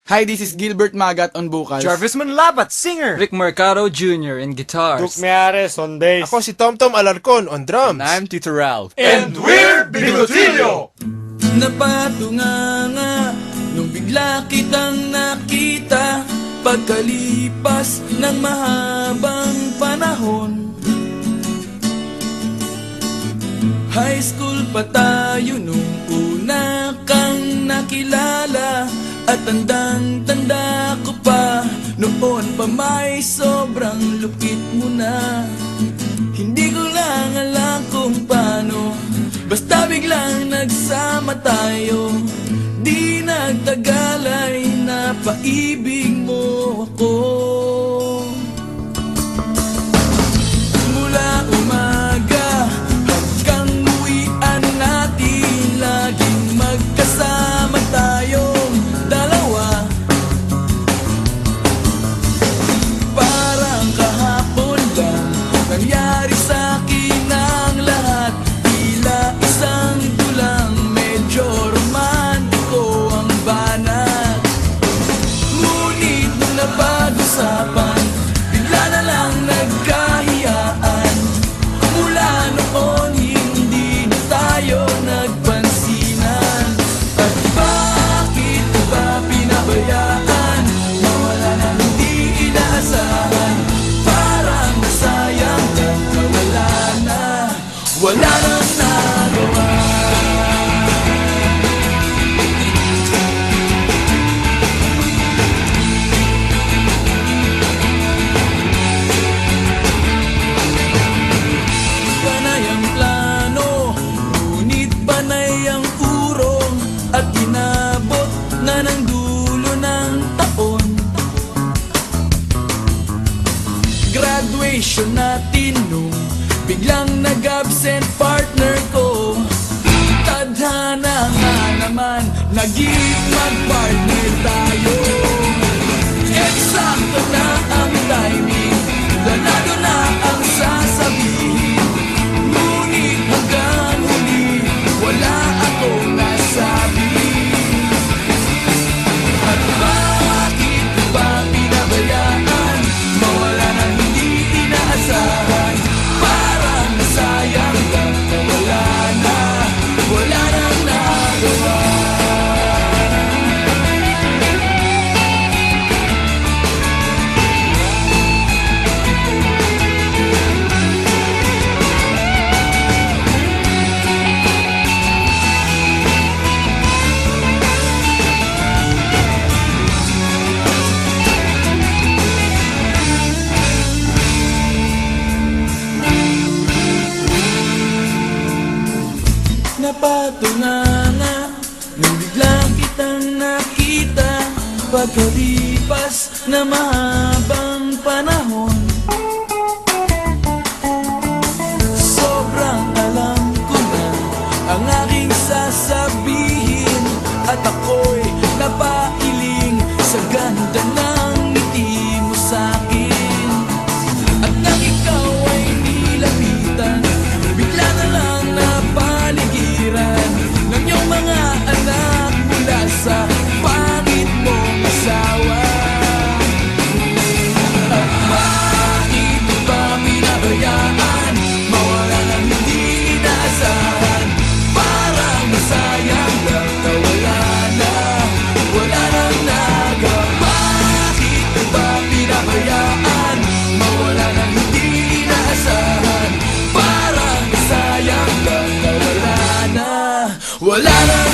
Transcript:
Hi, this is Gilbert Magat on vocals. Jarvis Manlabat, singer. Rick Mercado Jr. in guitars. Duke Meares on bass. Ako si Tomtom Alarcon on drums. And I'm Tito Ralph. And we're Bigotilio! Napatunganga nung bigla kitang nakita pagkalipas ng mahabang panahon. High school pa tayo nung una kang nakilala. At tandang-tanda ko pa, noon pa may sobrang lupit mo na. Hindi ko lang alam kung paano, basta biglang nagsama tayo. Di nagtagal ay napaibig mo ako. Mula umaga hanggang uwian natin, laging magkasama tayo. Nangyari sa'kin ang lahat, tila isang tulang, medyo romantiko ang banat. Ngunit nung napag-usapan, bigla na lang nagkahiyaan. Mula noon hindi na tayo nagpansinan. At bakit ba pinabayaan, mawala na hindi inaasahan? Parang nasayang wala nang nagawa. Panay ang plano, ngunit panay ang urong, at inabot na ng dulo ng taon. Graduation natin nung biglang nag-absent partner ko. Tadhana nga naman, naging mag-partner tayo. Eksakto na ang timing, planado na ang sasabihin. Ngunit hanggang huli, wala akong nasabi. At bakit ba pinabayaan, mawala na hindi inaasahan? Sayang lang na wala nang nagawa. Napatunganga nung biglang kitang nakita pagkalipas na mahabang panahon. Sobrang alam ko na ang aking sasabihin, at ako'y napailing sa ganda ng ngiti mo sa'kin. At nang ikaw ay nilapitan, bigla na lang napaligiran ng iyong mga anak mula sa pangit mong asawa. At bakit ba pinabayaan, mawala ng hindi inaasahan? Parang masayang lang na wala nang nagawa. Bakit ba pinabayaan, mawala ng hindi inaasahan? Parang sayang lang na wala nang